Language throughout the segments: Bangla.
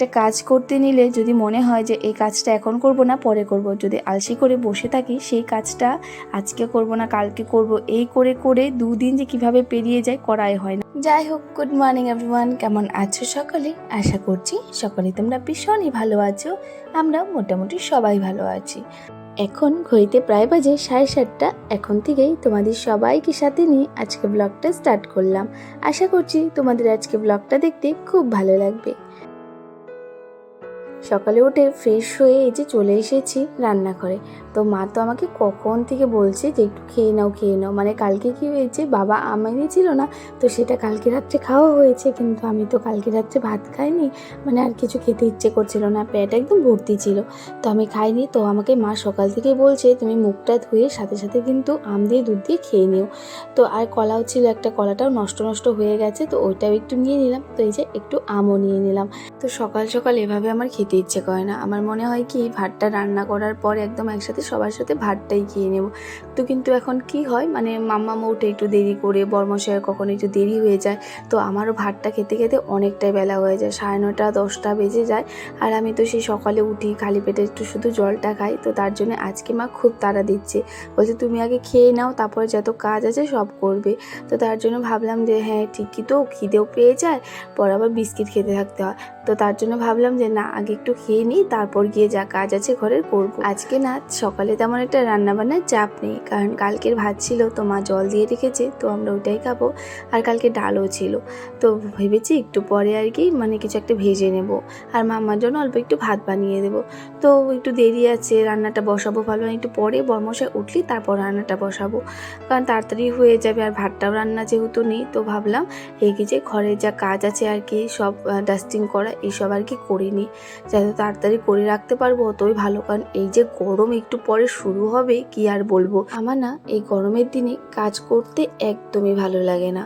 একটা কাজ করতে নিলে যদি মনে হয় যে এই কাজটা এখন করব না পরে করব, যদি আলসি করে বসে থাকি সেই কাজটা আজকে করব না কালকে করব, এই করে করে দুদিন যে কিভাবে পেরিয়ে যায় করাই হয় না। যাই হোক, গুড মর্নিং এভরিওয়ান, কেমন আছো সকলে? আশা করছি সকলে তোমরা ভীষণই ভালো আছো। আমরা মোটামুটি সবাই ভালো আছি। এখন ঘড়িতে প্রায় বাজে 7:30। এখন থেকেই তোমাদের সবাইকে সাথে নিয়ে আজকে ব্লগটা স্টার্ট করলাম। আশা করছি তোমাদের আজকে ব্লগটা দেখতে খুব ভালো লাগবে। সকালে উঠে ফ্রেশ হয়ে এই যে চলে এসেছি রান্নাঘরে। তো মা তো আমাকে কখন থেকে বলছে যে একটু খেয়ে নাও খেয়ে নাও, মানে কালকে কি হয়েছে, বাবা আম এনেছিল না, তো সেটা কালকে রাত্রে খাওয়া হয়েছে, কিন্তু আমি তো কালকে রাত্রে ভাত খাইনি, মানে আর কিছু খেতে ইচ্ছে করছিল না, পেট একদম ভর্তি ছিল, তো আমি খাইনি। তো আমাকে মা সকাল থেকেই বলছে তুমি মুখটা ধুয়ে সাথে সাথে কিন্তু আম দিয়ে দুধ দিয়ে খেয়ে নিও। তো আর কলাও ছিল, একটা কলাটাও নষ্ট নষ্ট হয়ে গেছে, তো ওইটাও একটু নিয়ে নিলাম। তো এই যে একটু আমও নিয়ে নিলাম। তো সকাল সকাল এভাবে আমার খেতে ইচ্ছে করে না, আমার মনে হয় কি ভাতটা রান্না করার পর একদম একসাথে সবার সাথে ভাতটাই খেয়ে নেব। তো কিন্তু এখন কি হয়, মানে মাম্মা উঠে একটু দেরি করে, বর্মশাইয়ের কখনো একটু দেরি হয়ে যায়, তো আমারও ভাতটা খেতে খেতে অনেকটাই বেলা হয়ে যায়, 9:30 10টা বেজে যায়। আর আমি তো সেই সকালে উঠি খালি পেটে একটু শুধু জলটা খাই, তো তার জন্য আজকে মা খুব তাড়া দিচ্ছে, বলছে তুমি আগে খেয়ে নাও তারপরে যত কাজ আছে সব করবে। তো তার জন্য ভাবলাম যে হ্যাঁ ঠিকই তো, খিদেও পেয়ে যায়, পর আবার বিস্কিট খেতে থাকতে হয়, তো তার জন্য ভাবলাম যে না আগে একটু খেয়ে নিই, তারপর গিয়ে যা কাজ আছে ঘরের করব। আজকে না সকালে তেমন একটা রান্নাবান্নার চাপ নেই, কারণ কালকের ভাত ছিল তো মা জল দিয়ে রেখেছে, তো আমরা ওইটাই খাবো। আর কালকে ডালও ছিল, তো ভেবেছি একটু পরে আর কি মানে কিছু একটা ভেজে নেব, আর মাম্মার জন্য অল্প একটু ভাত বানিয়ে দেবো। তো একটু দেরি আছে, রান্নাটা বসাবো ভালো, একটু পরে বর্মশাই উঠলি তারপর রান্নাটা বসাবো, কারণ তাড়াতাড়ি হয়ে যাবে। আর ভাতটাও রান্না যেহেতু নেই, তো ভাবলাম এই যে ঘরের যা কাজ আছে আর কি সব ডাস্টিং করা এইসব আর কি করিনি, যত তাড়াতাড়ি করে রাখতে পারবো অতই ভালো, কারণ এই যে গরম একটু পরে শুরু হবে কি আর বলবো। আমার না এই গরমের দিনে কাজ করতে একদমই ভালো লাগে না,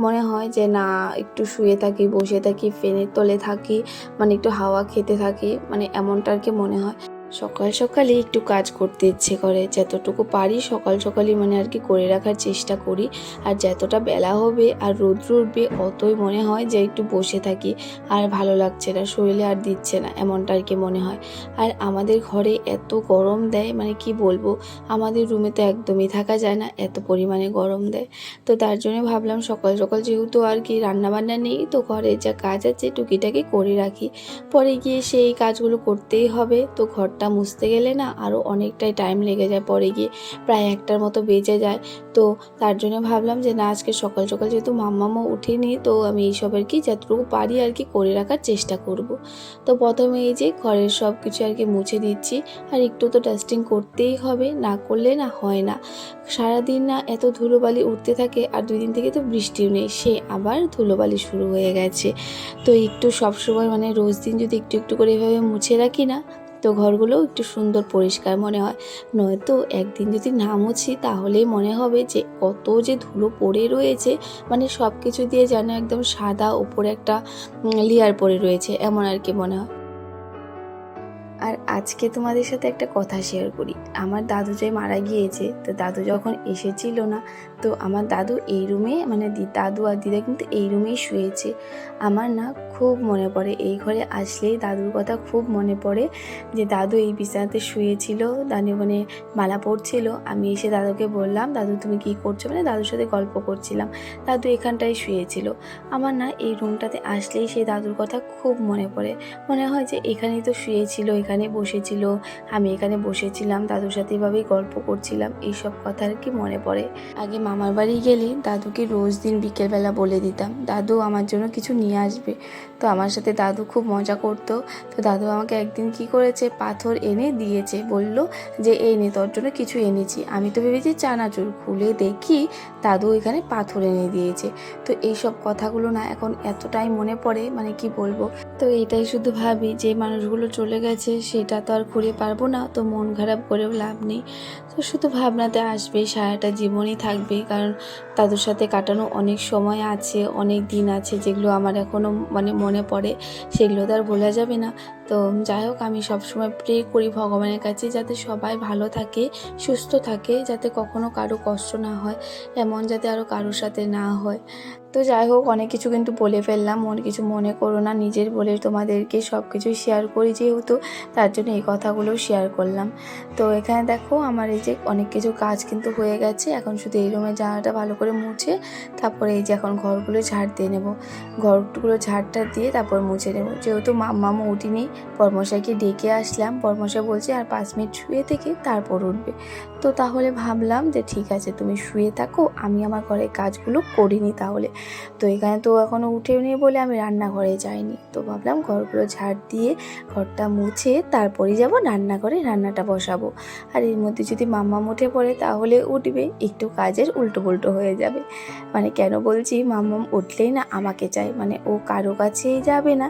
মনে হয় যে না একটু শুয়ে থাকি, বসে থাকি, ফ্যানের তলে থাকি, মানে একটু হাওয়া খেতে থাকি, মানে এমনটা আর কি মনে হয়। সকাল সকালে একটু কাজ করতে ইচ্ছে করে, যতটুকু পারি সকাল সকালই মানে আর কি করে রাখার চেষ্টা করি। আর যতটা বেলা হবে আর রৌদ্র উঠবে অতই মনে হয় যে একটু বসে থাকি, আর ভালো লাগছে না, শরীরে আর দিচ্ছে না, এমনটা আর কি মনে হয়। আর আমাদের ঘরে এত গরম দেয়, মানে কি বলবো, আমাদের রুমে তো একদমই থাকা যায় না, এত পরিমাণে গরম দেয়। তো তার জন্য ভাবলাম সকাল সকাল যেহেতু আর কি রান্নাবান্না নেই, তো ঘরে যা কাজ আছে টুকিটাকি করে রাখি, পরে গিয়ে সেই কাজগুলো করতেই হবে। তো ঘরটা মুছতে গেলে না আরও অনেকটাই টাইম লেগে যায়, পরে গিয়ে প্রায় 1টার মতো বেজে যায়। তো তার জন্য ভাবলাম যে না আজকে সকাল সকাল যেহেতু মাম্মামও উঠেনি, তো আমি এইসব আর কি যতটুকু পারি আর কি করে রাখার চেষ্টা করব। তো প্রথমে এই যে ঘরের সব কিছু আর কি মুছে দিচ্ছি, আর একটু তো ডাস্টিং করতেই হবে, না করলে না হয় না। সারাদিন না এত ধুলোবালি উঠতে থাকে, আর 2 দিন থেকে তো বৃষ্টিও নেই, সে আবার ধুলোবালি শুরু হয়ে গেছে। তো একটু সবসময় মানে রোজ দিন যদি একটু একটু করে এভাবে মুছে রাখি না, তো ঘরগুলোও একটু সুন্দর পরিষ্কার মনে হয়। নয়তো একদিন যদি না মুছি তাহলেই মনে হবে যে কত যে ধুলো পড়ে রয়েছে, মানে সব কিছু দিয়ে যেন একদম সাদা উপরে একটা লেয়ার পড়ে রয়েছে, এমন আর কি মনে হয়। আর আজকে তোমাদের সাথে একটা কথা শেয়ার করি। আমার দাদু যে মারা গিয়েছে, তো দাদু যখন এসেছিল না, তো আমার দাদু এই রুমে, মানে দাদু আর দিদা কিন্তু এই রুমেই শুয়েছে। আমার না খুব মনে পড়ে, এই ঘরে আসলেই দাদুর কথা খুব মনে পড়ে, যে দাদু এই বিছানাতে শুয়েছিল, দাদু মানে মালা পড়ছিল, আমি এসে দাদুকে বললাম দাদু তুমি কি করছো, মানে দাদুর সাথে গল্প করছিলাম, দাদু এখানটায় শুয়েছিল। আমার না এই রুমটাতে আসলেই সেই দাদুর কথা খুব মনে পড়ে, মনে হয় যে এখানেই তো শুয়েছিল, এখানে বসেছিল, আমি এখানে বসেছিলাম দাদুর সাথে এভাবেই গল্প করছিলাম, এইসব কথা আর কি মনে পড়ে। আগে মামার বাড়ি গেলে দাদুকে রোজ দিন বিকেলবেলা বলে দিতাম দাদু আমার জন্য কিছু নিয়ে আসবে, তো আমার সাথে দাদু খুব মজা করতো। তো দাদু আমাকে একদিন কি করেছে, পাথর এনে দিয়েছে, বলল যে এই নে তোর জন্য কিছু এনেছি। আমি তো ভেবেছি চানাচুর, খুলে দেখি দাদু এখানে পাথর এনে দিয়েছে। তো এইসব কথাগুলো না এখন এতটাই মনে পড়ে, মানে কি বলবো। তো এটাই শুধু ভাবি যে মানুষগুলো চলে গেছে সেটা তো আর ঘুরে পারবো না, তো মন খারাপ করেও লাভ নেই। তো শুধু ভাবনাতে আসবে, সারাটা জীবনই থাকবে, কারণ দাদুর সাথে কাটানো অনেক সময় আছে, অনেক দিন আছে যেগুলো আমার এখনও মানে মনে পড়ে, সেগুলো তো আর ভোলা যাবে না। তো যাই হোক, আমি সবসময় প্রে করি ভগবানের কাছে যাতে সবাই ভালো থাকে, সুস্থ থাকে, যাতে কখনো কারো কষ্ট না হয়, এমন যাতে আরও কারোর সাথে না হয়। তো যাই হোক, অনেক কিছু কিন্তু বলে ফেললাম, কিছু মনে করো না, নিজের বলে তোমাদেরকে সব কিছুই শেয়ার করি যেহেতু, তার জন্য এই কথাগুলো শেয়ার করলাম। তো এখানে দেখো আমার এই যে অনেক কিছু কাজ কিন্তু হয়ে গেছে, এখন শুধু এই রুমের জানালাটা ভালো করে মুছে তারপরে এই যে এখন ঘরগুলো ঝাড় দিয়ে নেব, ঘরগুলো ঝাড়টা দিয়ে তারপর মুছে নেব। যেহেতু মাম্মামও উঠিনি, বরমশাইকে ডেকে আসলাম, বরমশাই বলছে আর 5 মিনিট শুয়ে থেকে তারপর উঠবে। তো তাহলে ভাবলাম যে ঠিক আছে, তুমি শুয়ে থাকো, আমি আমার ঘরের কাজগুলো করিনি তাহলে। তো এখানে তো এখনও উঠেও নি বলে আমি রান্নাঘরে যাইনি, তো ভাবলাম ঘরগুলো ঝাড় দিয়ে ঘরটা মুছে তারপরেই যাব রান্নাঘরে, রান্নাটা বসাবো। আর এর মধ্যে যদি মাম্মাম উঠে পড়ে তাহলে উঠবে, একটু কাজের উল্টো পুল্টো হয়ে যাবে। মানে কেন বলছি, মাম্মাম উঠলেই না আমাকে চাই, মানে ও কারো কাছেই যাবে না।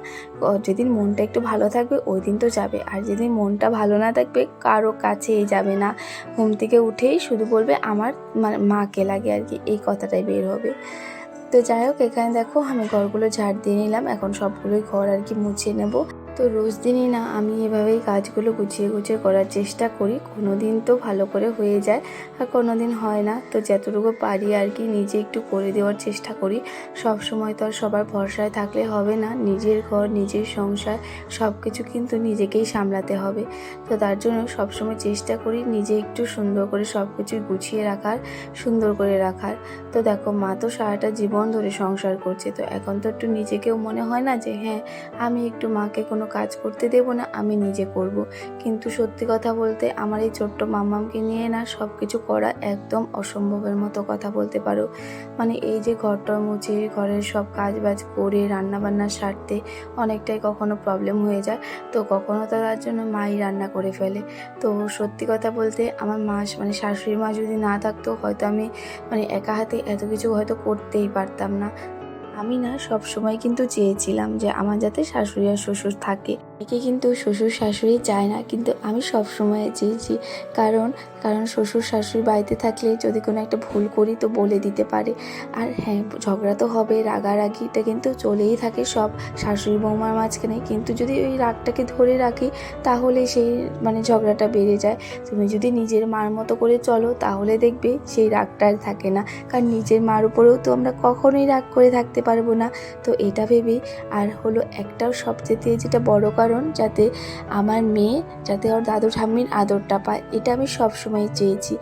যেদিন মনটা একটু ভালো থাকবে ওই দিন তো যাবে, আর যেদিন মনটা ভালো না থাকবে কারো কাছেই যাবে না। ঘুম থেকে উঠেই শুধু বলবে আমার মানে মাকে লাগে আর কি, এই কথাটাই বের হবে। তো যাই হোক, এখানে দেখো আমি ঘরগুলো ঝাড় দিয়ে নিলাম, এখন সবগুলোই ঘর আর কি মুছে নেব। তো রোজ দিনই না আমি এভাবেই কাজগুলো গুছিয়ে গুছিয়ে করার চেষ্টা করি, কোনো দিন তো ভালো করে হয়ে যায় আর কোনো দিন হয় না। তো যতটুকু পারি আর কি নিজে একটু করে দেওয়ার চেষ্টা করি। সব সময় তো আর সবার ভরসায় থাকলে হবে না, নিজের ঘর নিজের সংসার সব কিছু কিন্তু নিজেকেই সামলাতে হবে। তো তার জন্য সবসময় চেষ্টা করি নিজে একটু সুন্দর করে সব কিছু গুছিয়ে রাখার, সুন্দর করে রাখার। তো দেখো, মা তো সারাটা জীবন ধরে সংসার করছে, তো এখন তো একটু নিজেকেও মনে হয় না যে হ্যাঁ আমি একটু মাকে কোনো কাজ করতে দেব না, আমি নিজে করব। কিন্তু সত্যি কথা বলতে আমার এই ছোট্ট মাম্মামকে নিয়ে না সব কিছু করা একদম অসম্ভবের মতো কথা বলতে পারো। মানে এই যে ঘরটা মুছে ঘরের সব কাজ বাজ করে রান্নাবান্না সারতে অনেকটাই কখনো প্রবলেম হয়ে যায়, তো কখনো তো তার জন্য মাই রান্না করে ফেলে। তো সত্যি কথা বলতে আমার মা মানে শাশুড়ি মা যদি না থাকতো হয়তো আমি মানে একা হাতে এত কিছু হয়তো করতেই পারতাম না। আমি না সব সময় কিন্তু চেয়েছিলাম যে আমার যাতে শাশুড়ি আর শ্বশুর থাকে, একে কিন্তু শ্বশুর শাশুড়ি চায় না, কিন্তু আমি সব সময় চেয়েছি। কারণ কারণ শ্বশুর শাশুড়ি বাড়িতে থাকলে যদি কোনো একটা ভুল করি তো বলে দিতে পারে। আর হ্যাঁ, ঝগড়া তো হবে, রাগারাগিটা কিন্তু চলেই থাকে সব শাশুড়ি বৌমার মাঝখানে, কিন্তু যদি ওই রাগটাকে ধরে রাখি তাহলে সেই মানে ঝগড়াটা বেড়ে যায়। তুমি যদি নিজের মার মতো করে চলো তাহলে দেখবে সেই রাগটা আর থাকে না, কারণ নিজের মার উপরেও তো আমরা কখনোই রাগ করে থাকতে পারবো না। তো এটা ভেবেই আর হলো একটাও সবচেয়ে যেটা বড় কারণ, যাতে আমার মেয়ে যাতে ওর দাদু ঠাম্মির আদরটা পায়, এটা আমি সব সময় চেয়েছি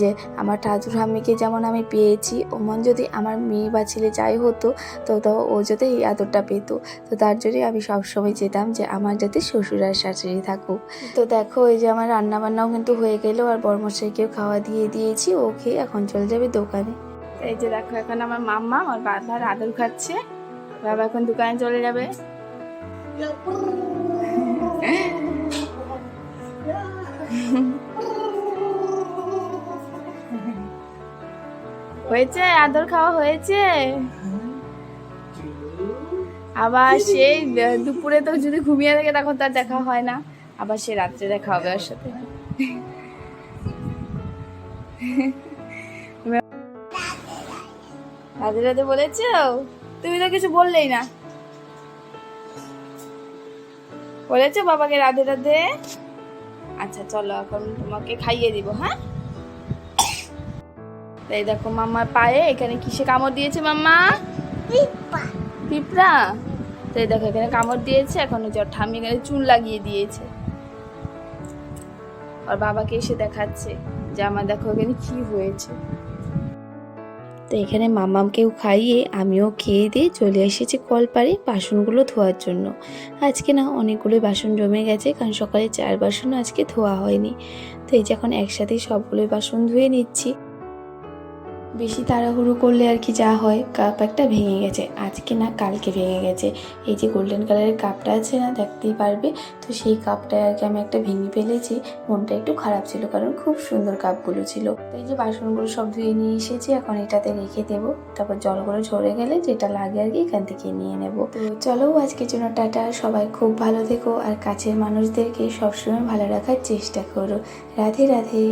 যে আমার দাদু ঠাম্মিকে যেমন আমি পেয়েছি ওমন যদি আমার মেয়ে বা ছেলে যাই হতো তো ও যাতে এই আদরটা পেতো। তো তার জন্যই আমি সবসময় চেতাম যে আমার যাতে শ্বশুর আর শাশুড়ি থাকুক। তো দেখো এই যে আমার রান্নাবান্নাও কিন্তু হয়ে গেলো, আর বরমশাইকেও খাওয়া দিয়ে দিয়েছি, ও খেয়ে এখন চলে যাবে দোকানে। এই যে দেখো এখন আমার মাম্মা আমার বাবার আদর খাচ্ছে, বাবা এখন দোকানে চলে যাবে। হয়েছে, আদর খাওয়া হয়েছে। আবার সেই দুপুরে তো যদি ঘুমিয়ে থাকে তখন তার দেখা হয় না, আবার সে রাত্রে দেখা হবে ওর সাথে। রাধে রাধে বলেছ? তুমি তো কিছু বললেই না। বলেছো বাবাকে রাধে রাধে? আচ্ছা চলো এখন তোমাকে খাইয়ে দিব। হ্যাঁ, এই দেখো মাম্মার পায়ে এখানে কিসে কামড় দিয়েছে মাম্মা? পিঁপড়া। তো এই দেখো এখানে কামড় দিয়েছে, এখন ওর ঠাম্মি এখানে চুন লাগিয়ে দিয়েছে, আর বাবাকে এসে দেখাচ্ছে যে আমার দেখো এখানে কি হয়েছে। তো এখানে মাম্মামকেও খাইয়ে আমিও খেয়ে দিয়ে চলে এসেছি কলপাড়ে বাসনগুলো ধোয়ার জন্য। আজকে না অনেকগুলো বাসন জমে গেছে, কারণ সকালে 4 বাসনও আজকে ধোয়া হয়নি। তো এই যে এখন একসাথেই সবগুলোই বাসন ধুয়ে নিচ্ছি। বেশি তাড়াহুড়ো করলে আর কি যা হয়, কাপ একটা ভেঙে গেছে, আজকে না কালকে ভেঙে গেছে। এই যে গোল্ডেন কালারের কাপটা আছে না, দেখতেই পারবে, তো সেই কাপটায় আর কি আমি একটা ভেঙে ফেলেছি। মনটা একটু খারাপ ছিল কারণ খুব সুন্দর কাপগুলো ছিল। তো এই যে বাসনগুলো সব ধুয়ে নিয়ে এসেছি, এখন এটাতে রেখে দেবো, তারপর জলগুলো ঝরে গেলে যেটা লাগে আর কি এখান থেকে নিয়ে নেব। তো চলো আজকের জন্য টাটা, সবাই খুব ভালো থেকো আর কাছের মানুষদেরকে সবসময় ভালো রাখার চেষ্টা করো। রাধে রাধে।